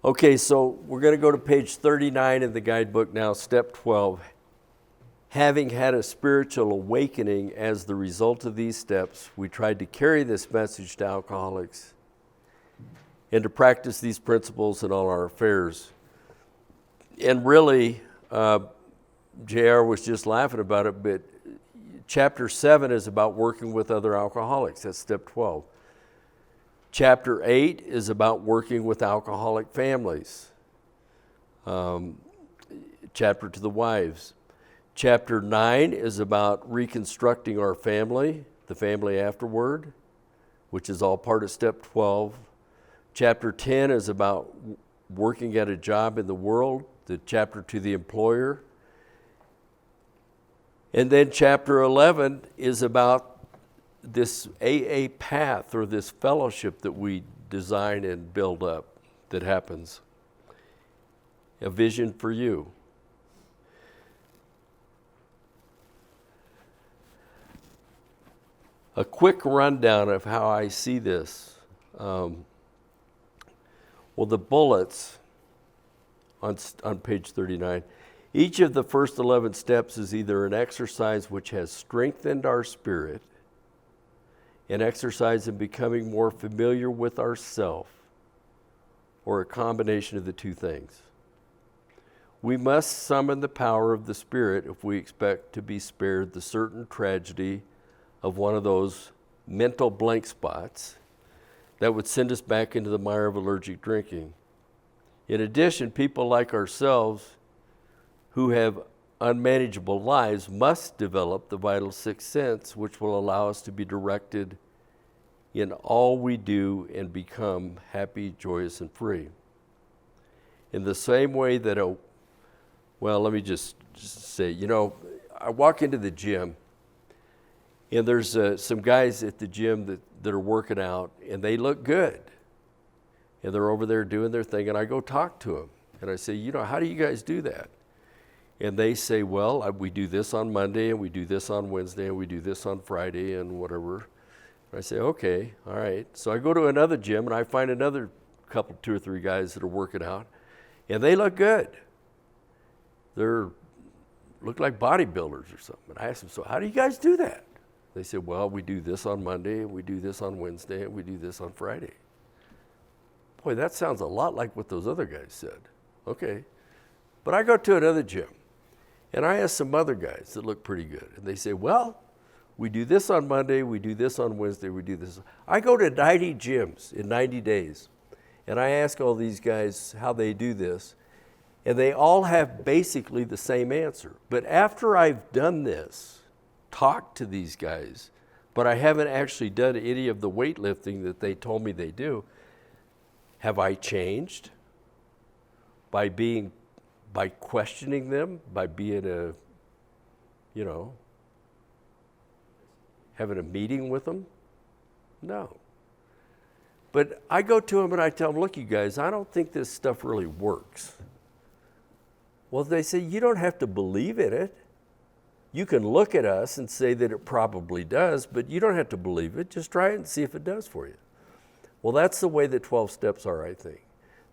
Okay, so we're going to go to page 39 in the guidebook now, step 12. Having had a spiritual awakening as the result of these steps, we tried to carry this message to alcoholics and to practice these principles in all our affairs. And really, JR was just laughing about it, but chapter 7 is about working with other alcoholics. That's step 12. Chapter 8 is about working with alcoholic families. Chapter to the wives. Chapter 9 is about reconstructing our family, the family afterward, which is all part of step 12. Chapter 10 is about working at a job in the world, the chapter to the employer. And then chapter 11 is about this AA path, or this fellowship that we design and build up that happens. A vision for you. A quick rundown of how I see this. Well, the bullets on page 39. Each of the first 11 steps is either an exercise which has strengthened our spirit, an exercise in becoming more familiar with ourself, or a combination of the two things. We must summon the power of the Spirit if we expect to be spared the certain tragedy of one of those mental blank spots that would send us back into the mire of allergic drinking. In addition, people like ourselves who have unmanageable lives must develop the vital sixth sense, which will allow us to be directed in all we do and become happy, joyous, and free. In the same way that let me just say, I walk into the gym, and there's some guys at the gym that are working out, and they look good. And they're over there doing their thing, and I go talk to them. And I say, how do you guys do that? And they say, well, we do this on Monday, and we do this on Wednesday, and we do this on Friday, and whatever. And I say, okay, all right. So I go to another gym, and I find another couple, 2 or 3 guys that are working out, and they look good. Look like bodybuilders or something. And I ask them, so how do you guys do that? They said, well, we do this on Monday, and we do this on Wednesday, and we do this on Friday. Boy, that sounds a lot like what those other guys said. Okay. But I go to another gym, and I ask some other guys that look pretty good. And they say, well, we do this on Monday, we do this on Wednesday, we do this. I go to 90 gyms in 90 days, and I ask all these guys how they do this, and they all have basically the same answer. But after I've done this, talked to these guys, but I haven't actually done any of the weightlifting that they told me they do, have I changed? By questioning them, by being having a meeting with them? No. But I go to them and I tell them, look, you guys, I don't think this stuff really works. Well, they say, you don't have to believe in it. You can look at us and say that it probably does, but you don't have to believe it. Just try it and see if it does for you. Well, that's the way the 12 steps are, I think.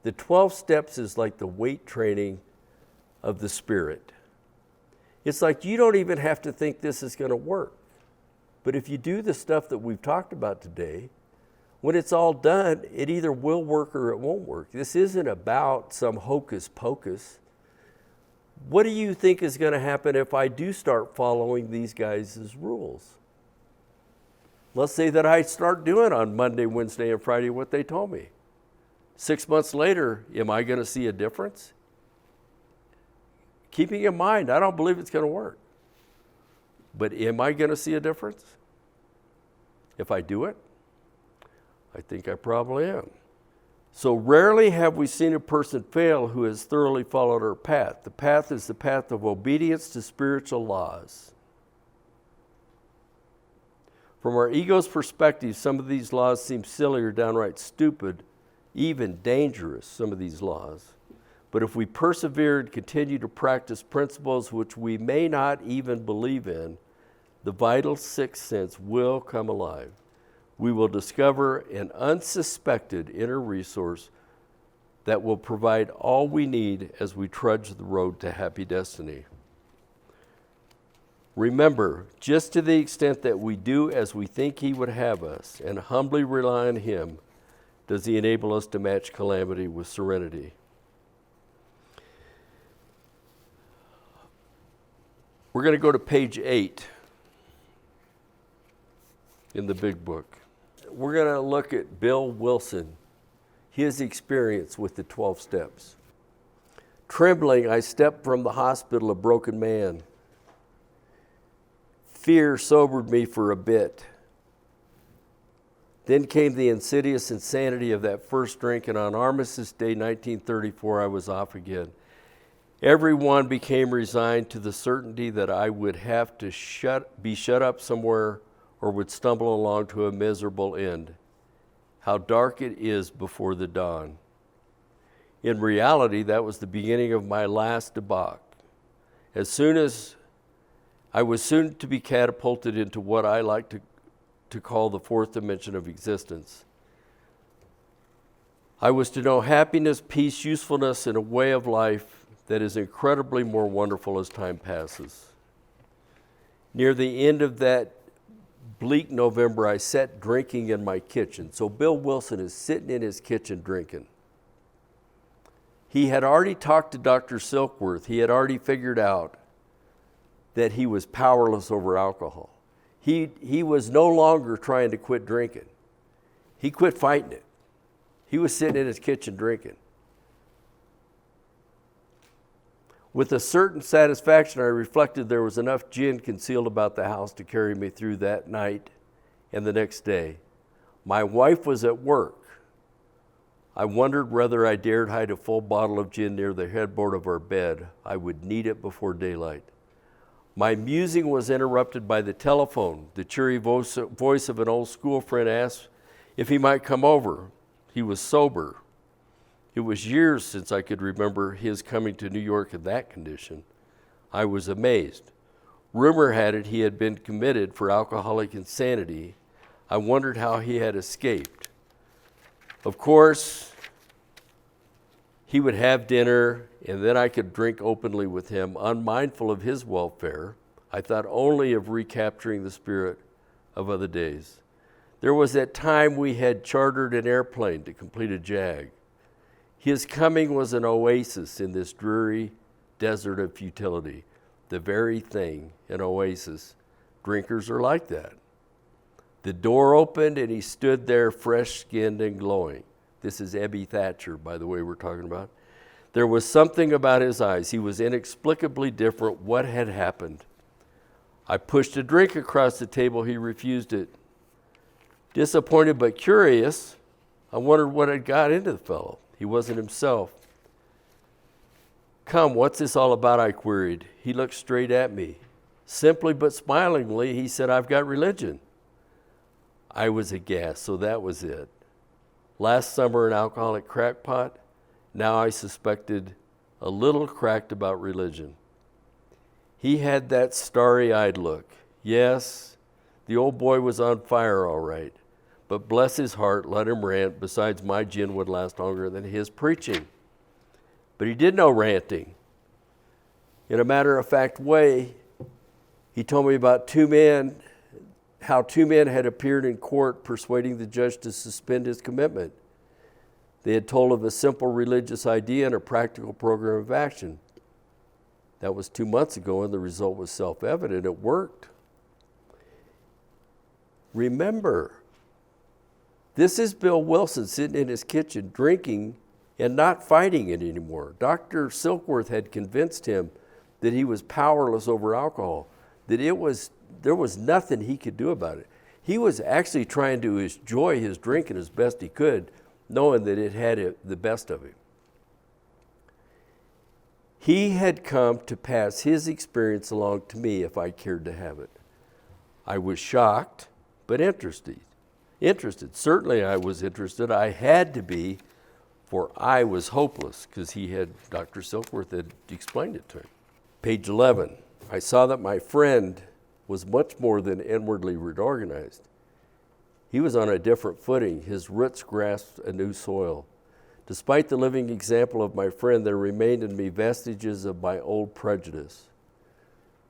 The 12 steps is like the weight training of the Spirit. It's like you don't even have to think this is going to work. But if you do the stuff that we've talked about today, when it's all done, it either will work or it won't work. This isn't about some hocus pocus. What do you think is going to happen if I do start following these guys' rules? Let's say that I start doing on Monday, Wednesday, and Friday what they told me. 6 months later, am I going to see a difference? Keeping in mind, I don't believe it's going to work. But am I going to see a difference if I do it? I think I probably am. So rarely have we seen a person fail who has thoroughly followed our path. The path is the path of obedience to spiritual laws. From our ego's perspective, some of these laws seem silly or downright stupid, even dangerous, some of these laws. But if we persevere and continue to practice principles which we may not even believe in, the vital sixth sense will come alive. We will discover an unsuspected inner resource that will provide all we need as we trudge the road to happy destiny. Remember, just to the extent that we do as we think He would have us and humbly rely on Him, does He enable us to match calamity with serenity. We're going to go to page 8 in the big book. We're going to look at Bill Wilson, his experience with the 12 steps. Trembling, I stepped from the hospital a broken man. Fear sobered me for a bit. Then came the insidious insanity of that first drink, and on Armistice Day 1934, I was off again. Everyone became resigned to the certainty that I would have to be shut up somewhere or would stumble along to a miserable end. How dark it is before the dawn. In reality, that was the beginning of my last debauch. I was soon to be catapulted into what I like to call the fourth dimension of existence. I was to know happiness, peace, usefulness, and a way of life that is incredibly more wonderful as time passes. Near the end of that bleak November, I sat drinking in my kitchen. So Bill Wilson is sitting in his kitchen drinking. He had already talked to Dr. Silkworth. He had already figured out that he was powerless over alcohol. He was no longer trying to quit drinking. He quit fighting it. He was sitting in his kitchen drinking. With a certain satisfaction, I reflected there was enough gin concealed about the house to carry me through that night and the next day. My wife was at work. I wondered whether I dared hide a full bottle of gin near the headboard of our bed. I would need it before daylight. My musing was interrupted by the telephone. The cheery voice of an old school friend asked if he might come over. He was sober. It was years since I could remember his coming to New York in that condition. I was amazed. Rumor had it he had been committed for alcoholic insanity. I wondered how he had escaped. Of course, he would have dinner, and then I could drink openly with him, unmindful of his welfare. I thought only of recapturing the spirit of other days. There was that time we had chartered an airplane to complete a jag. His coming was an oasis in this dreary desert of futility. The very thing, an oasis. Drinkers are like that. The door opened and he stood there fresh-skinned and glowing. This is Ebby Thatcher, by the way, we're talking about. There was something about his eyes. He was inexplicably different. What had happened? I pushed a drink across the table. He refused it. Disappointed but curious, I wondered what had got into the fellow. He wasn't himself. Come, what's this all about? I queried. He looked straight at me. Simply but smilingly, he said, I've got religion. I was aghast, so that was it. Last summer, an alcoholic crackpot. Now I suspected a little cracked about religion. He had that starry-eyed look. Yes, the old boy was on fire all right. But bless his heart, let him rant. Besides, my gin would last longer than his preaching. But he did no ranting. In a matter-of-fact way, he told me about how two men had appeared in court persuading the judge to suspend his commitment. They had told of a simple religious idea and a practical program of action. That was 2 months ago, and the result was self-evident. It worked. Remember, this is Bill Wilson sitting in his kitchen drinking and not fighting it anymore. Dr. Silkworth had convinced him that he was powerless over alcohol, that there was nothing he could do about it. He was actually trying to enjoy his drinking as best he could, knowing that it had the best of him. He had come to pass his experience along to me if I cared to have it. I was shocked, but interested. Certainly I was interested. I had to be, for I was hopeless, because Dr. Silkworth had explained it to him. Page 11, I saw that my friend was much more than inwardly reorganized. He was on a different footing. His roots grasped a new soil. Despite the living example of my friend, there remained in me vestiges of my old prejudice.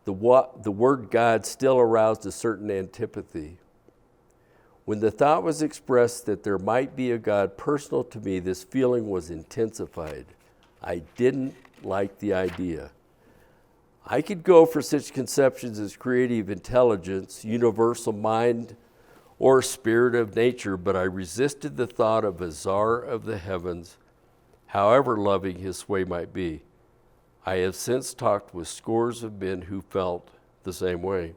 The word God still aroused a certain antipathy. When the thought was expressed that there might be a God personal to me, this feeling was intensified. I didn't like the idea. I could go for such conceptions as creative intelligence, universal mind, or spirit of nature, but I resisted the thought of a czar of the heavens, however loving his sway might be. I have since talked with scores of men who felt the same way.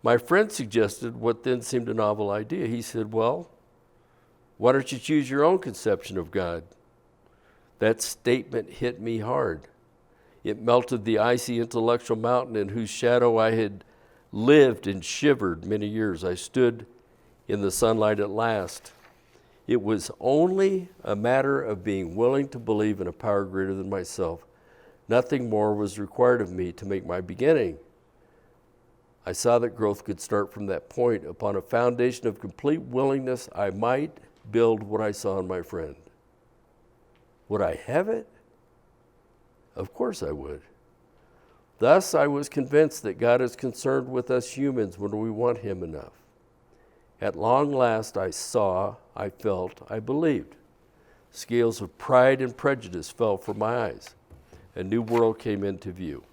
My friend suggested what then seemed a novel idea. He said, well, why don't you choose your own conception of God? That statement hit me hard. It melted the icy intellectual mountain in whose shadow I had lived and shivered many years. I stood in the sunlight at last. It was only a matter of being willing to believe in a power greater than myself. Nothing more was required of me to make my beginning. I saw that growth could start from that point. Upon a foundation of complete willingness, I might build what I saw in my friend. Would I have it? Of course I would. Thus, I was convinced that God is concerned with us humans when we want Him enough. At long last, I saw, I felt, I believed. Scales of pride and prejudice fell from my eyes. A new world came into view.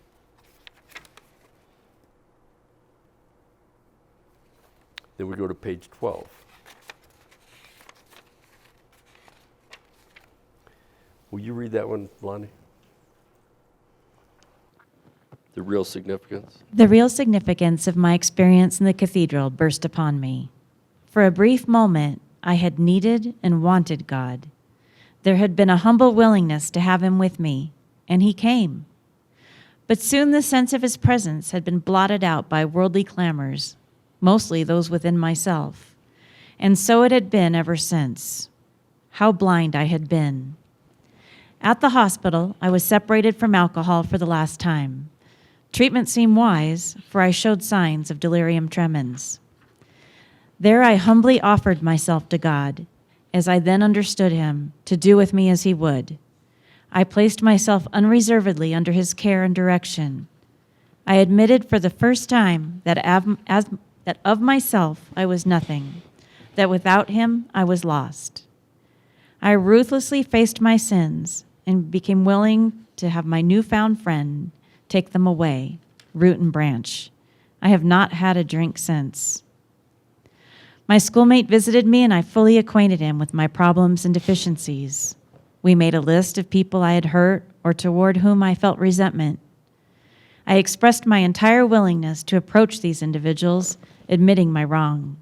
Then we go to page 12. Will you read that one, Lonnie? The real significance. The real significance of my experience in the cathedral burst upon me. For a brief moment, I had needed and wanted God. There had been a humble willingness to have Him with me, and He came. But soon the sense of His presence had been blotted out by worldly clamors, mostly those within myself. And so it had been ever since. How blind I had been. At the hospital, I was separated from alcohol for the last time. Treatment seemed wise, for I showed signs of delirium tremens. There I humbly offered myself to God, as I then understood Him, to do with me as He would. I placed myself unreservedly under His care and direction. I admitted for the first time that of myself I was nothing, that without Him I was lost. I ruthlessly faced my sins and became willing to have my newfound friend take them away, root and branch. I have not had a drink since. My schoolmate visited me, and I fully acquainted him with my problems and deficiencies. We made a list of people I had hurt or toward whom I felt resentment. I expressed my entire willingness to approach these individuals, admitting my wrong.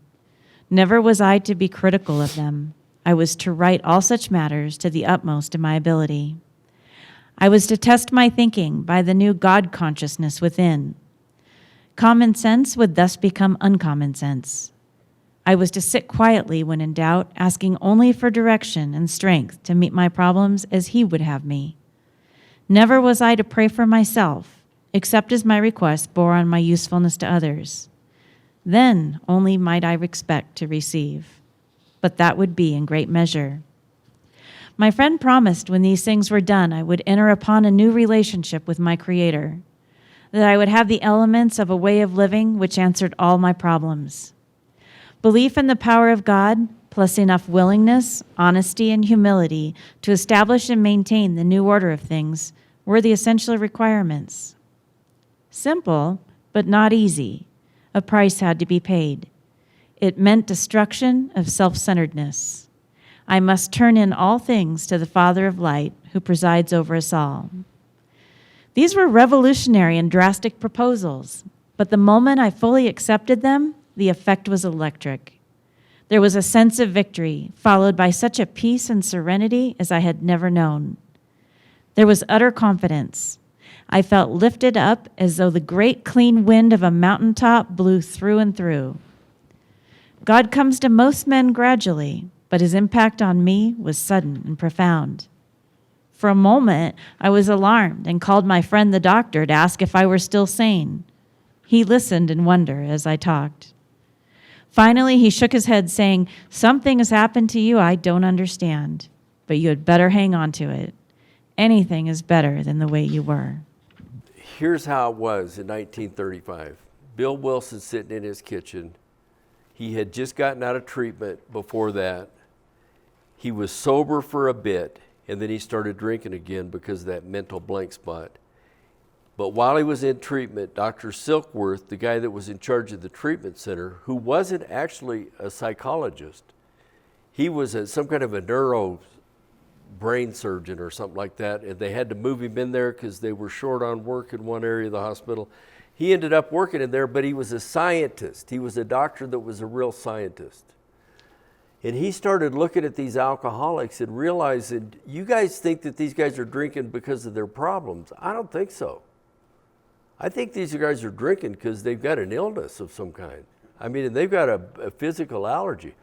Never was I to be critical of them. I was to right all such matters to the utmost of my ability. I was to test my thinking by the new God consciousness within. Common sense would thus become uncommon sense. I was to sit quietly when in doubt, asking only for direction and strength to meet my problems as He would have me. Never was I to pray for myself, except as my request bore on my usefulness to others. Then only might I expect to receive, but that would be in great measure. My friend promised when these things were done, I would enter upon a new relationship with my Creator, that I would have the elements of a way of living which answered all my problems. Belief in the power of God, plus enough willingness, honesty, and humility to establish and maintain the new order of things were the essential requirements. Simple, but not easy. A price had to be paid. It meant destruction of self-centeredness. I must turn in all things to the Father of light, who presides over us all. These were revolutionary and drastic proposals, but the moment I fully accepted them, the effect was electric. There was a sense of victory, followed by such a peace and serenity as I had never known. There was utter confidence. I felt lifted up as though the great clean wind of a mountaintop blew through and through. God comes to most men gradually, but His impact on me was sudden and profound. For a moment, I was alarmed and called my friend the doctor to ask if I were still sane. He listened in wonder as I talked. Finally, he shook his head, saying, "Something has happened to you I don't understand, but you had better hang on to it. Anything is better than the way you were." Here's how it was in 1935. Bill Wilson sitting in his kitchen. He had just gotten out of treatment before that. He was sober for a bit, and then he started drinking again because of that mental blank spot. But while he was in treatment, Dr. Silkworth, the guy that was in charge of the treatment center, who wasn't actually a psychologist, he was some kind of a neuro brain surgeon or something like that, and they had to move him in there because they were short on work in one area of the hospital. He ended up working in there, but he was a scientist. He was a doctor that was a real scientist. And he started looking at these alcoholics and realizing, you guys think that these guys are drinking because of their problems. I don't think so. I think these guys are drinking because they've got an illness of some kind. I mean, they've got a physical allergy.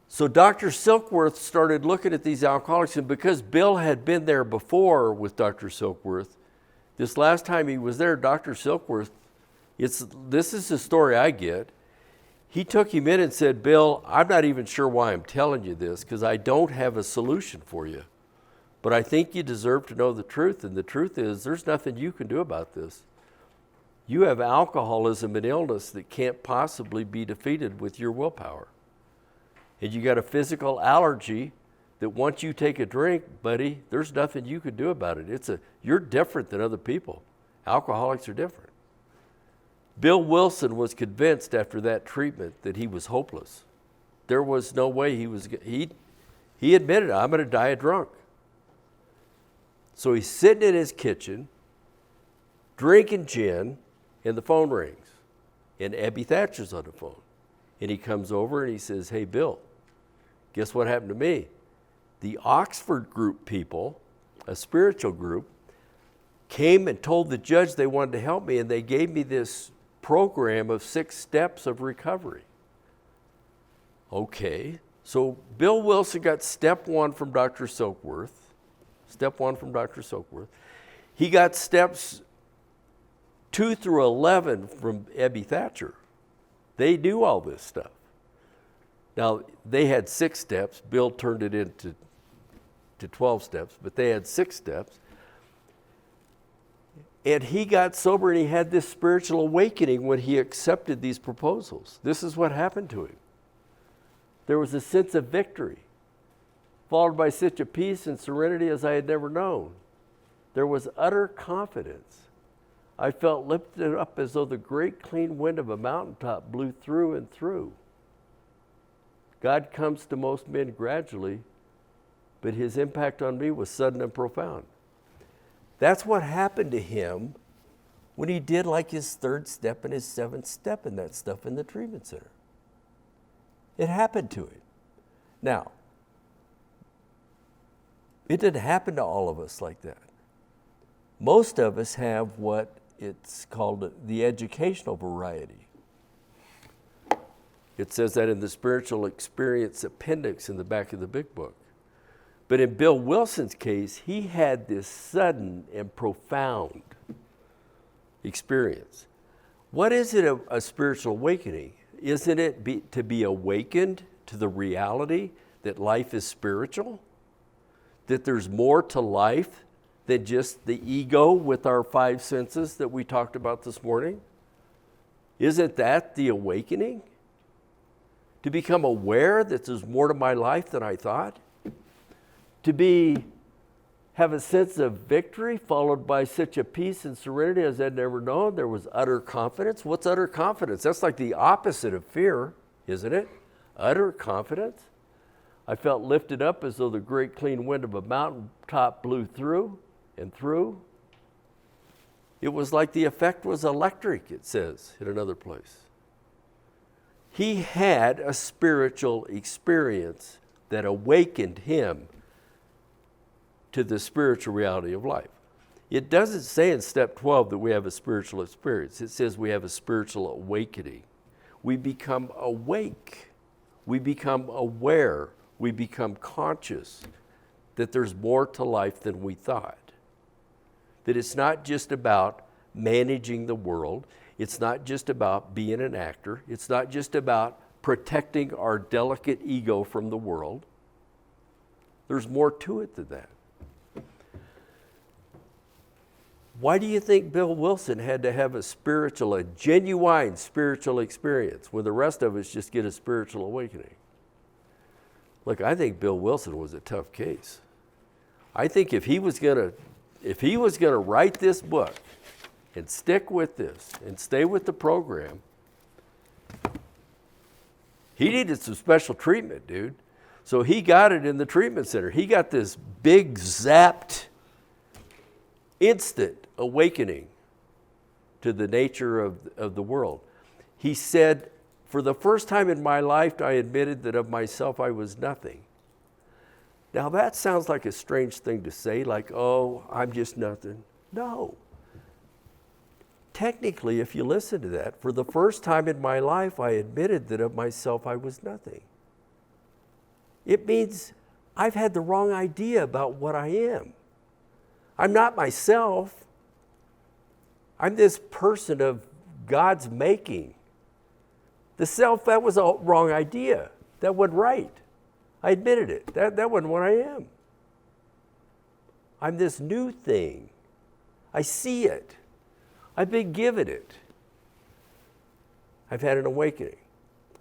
So Dr. Silkworth started looking at these alcoholics, and because Bill had been there before with Dr. Silkworth, this last time he was there, Dr. Silkworth, this is the story I get. He took him in and said, "Bill, I'm not even sure why I'm telling you this, because I don't have a solution for you. But I think you deserve to know the truth, and the truth is there's nothing you can do about this. You have alcoholism and illness that can't possibly be defeated with your willpower. And you got a physical allergy that once you take a drink, buddy, there's nothing you can do about it. You're different than other people. Alcoholics are different." Bill Wilson was convinced after that treatment that he was hopeless. There was no way he admitted, "I'm going to die a drunk." So he's sitting in his kitchen, drinking gin, and the phone rings. And Abby Thatcher's on the phone. And he comes over and he says, "Hey, Bill, guess what happened to me? The Oxford group people, a spiritual group, came and told the judge they wanted to help me, and they gave me this program of 6 steps of recovery." Okay, so Bill Wilson got step 1 from Dr. Silkworth. Step 1 from Dr. Silkworth. He got steps 2 through 11 from Abby Thatcher. They do all this stuff. Now, they had 6 steps. Bill turned it into 12 steps, but they had 6 steps. And he got sober, and he had this spiritual awakening when he accepted these proposals. This is what happened to him. There was a sense of victory, followed by such a peace and serenity as I had never known. There was utter confidence. I felt lifted up as though the great clean wind of a mountaintop blew through and through. God comes to most men gradually, but his impact on me was sudden and profound. That's what happened to him when he did like his 3rd step and his 7th step and that stuff in the treatment center. It happened to him. Now, it didn't happen to all of us like that. Most of us have what it's called the educational variety. It says that in the spiritual experience appendix in the back of the big book. But in Bill Wilson's case, he had this sudden and profound experience. What is it a spiritual awakening? Isn't it to be awakened to the reality that life is spiritual? That there's more to life than just the ego with our 5 senses that we talked about this morning? Isn't that the awakening? To become aware that there's more to my life than I thought? To have a sense of victory followed by such a peace and serenity as I'd never known. There was utter confidence. What's utter confidence? That's like the opposite of fear, isn't it? Utter confidence. I felt lifted up as though the great clean wind of a mountain top blew through and through. It was like the effect was electric, it says in another place. He had a spiritual experience that awakened him to the spiritual reality of life. It doesn't say in step 12 that we have a spiritual experience. It says we have a spiritual awakening. We become awake. We become aware. We become conscious that there's more to life than we thought. That it's not just about managing the world. It's not just about being an actor. It's not just about protecting our delicate ego from the world. There's more to it than that. Why do you think Bill Wilson had to have a genuine spiritual experience when the rest of us just get a spiritual awakening? Look, I think Bill Wilson was a tough case. I think if he was gonna write this book and stick with this and stay with the program, he needed some special treatment, dude. So he got it in the treatment center. He got this big zapped, instant awakening to the nature of the world. He said, for the first time in my life, I admitted that of myself I was nothing. Now that sounds like a strange thing to say, like, oh, I'm just nothing. No. Technically, if you listen to that, for the first time in my life, I admitted that of myself I was nothing. It means I've had the wrong idea about what I am. I'm not myself. I'm this person of God's making. The self, that was a wrong idea. That wasn't right. I admitted it. That wasn't what I am. I'm this new thing. I see it. I've been given it. I've had an awakening.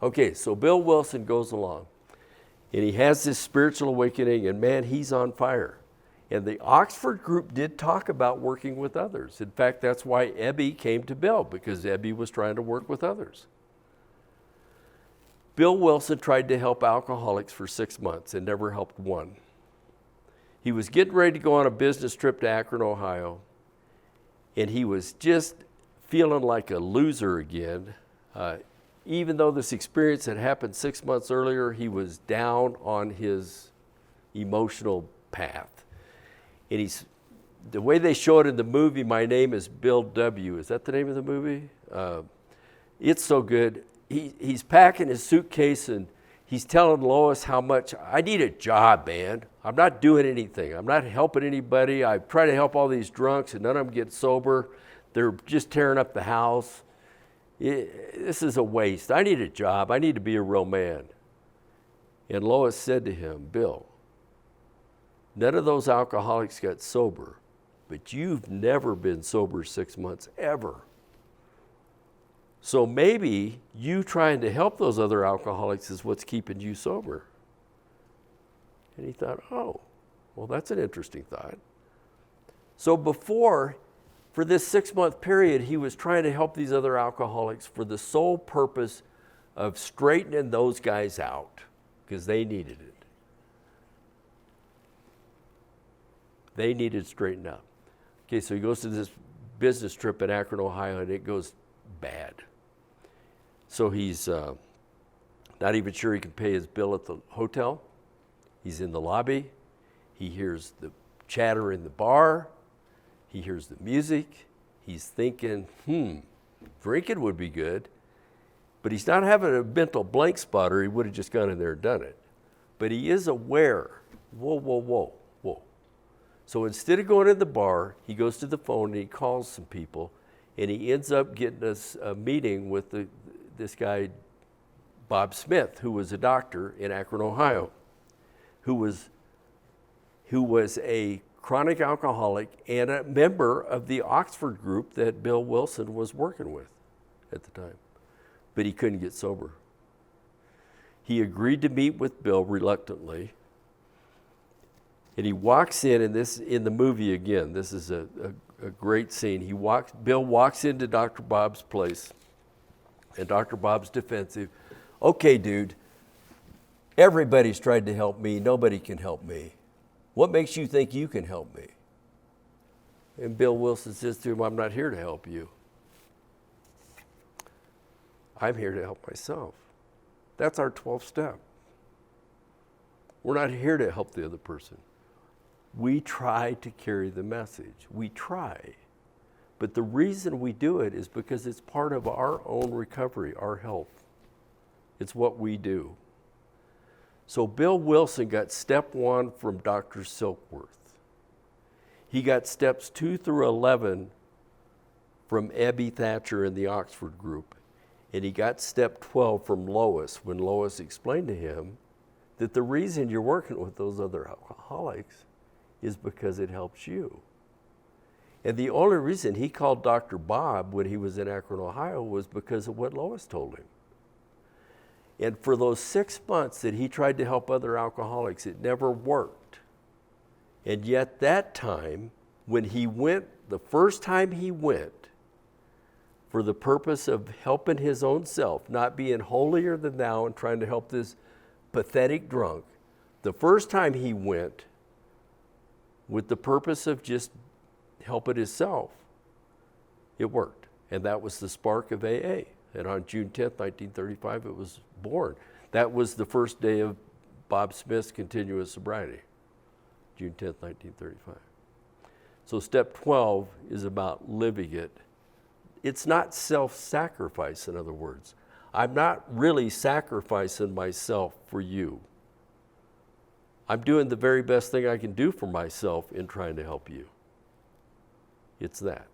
Okay, so Bill Wilson goes along, and he has this spiritual awakening, and man, he's on fire. And the Oxford group did talk about working with others. In fact, that's why Ebby came to Bill, because Ebby was trying to work with others. Bill Wilson tried to help alcoholics for 6 months and never helped one. He was getting ready to go on a business trip to Akron, Ohio, and he was just feeling like a loser again. Even though this experience had happened 6 months earlier, he was down on his emotional path. And the way they show it in the movie, My Name is Bill W. Is that the name of the movie? It's so good. He's packing his suitcase and he's telling Lois how much, I need a job, man. I'm not doing anything. I'm not helping anybody. I try to help all these drunks and none of them get sober. They're just tearing up the house. This is a waste. I need a job. I need to be a real man. And Lois said to him, Bill, none of those alcoholics got sober, but you've never been sober 6 months, ever. So maybe you trying to help those other alcoholics is what's keeping you sober. And he thought, oh, well, that's an interesting thought. So for this 6 month period, he was trying to help these other alcoholics for the sole purpose of straightening those guys out, because they needed it. They needed straightened out. Okay, so he goes to this business trip in Akron, Ohio, and it goes bad. So he's not even sure he can pay his bill at the hotel. He's in the lobby. He hears the chatter in the bar. He hears the music. He's thinking, drinking would be good. But he's not having a mental blank spot, or he would have just gone in there and done it. But he is aware, whoa. So instead of going to the bar, he goes to the phone and he calls some people, and he ends up getting a meeting with this guy, Bob Smith, who was a doctor in Akron, Ohio, who was a chronic alcoholic and a member of the Oxford group that Bill Wilson was working with at the time. But he couldn't get sober. He agreed to meet with Bill reluctantly. And he walks in, and this in the movie again, this is a great scene. Bill walks into Dr. Bob's place, and Dr. Bob's defensive. Okay, dude, everybody's tried to help me. Nobody can help me. What makes you think you can help me? And Bill Wilson says to him, I'm not here to help you. I'm here to help myself. That's our 12th step. We're not here to help the other person. We try to carry the message. We try. But the reason we do it is because it's part of our own recovery, our health. It's what we do. So Bill Wilson got step 1 from Dr. Silkworth. He got steps 2 through 11 from Abby Thatcher in the Oxford group. And he got step 12 from Lois when Lois explained to him that the reason you're working with those other alcoholics is because it helps you. And the only reason he called Dr. Bob when he was in Akron, Ohio was because of what Lois told him. And for those 6 months that he tried to help other alcoholics, it never worked. And yet that time, when he went, the first time he went, for the purpose of helping his own self, not being holier than thou and trying to help this pathetic drunk, the first time he went with the purpose of just helping himself, it worked. And that was the spark of AA. And on June 10th, 1935, it was born. That was the first day of Bob Smith's continuous sobriety, June 10th, 1935. So step 12 is about living it. It's not self-sacrifice, in other words. I'm not really sacrificing myself for you. I'm doing the very best thing I can do for myself in trying to help you. It's that.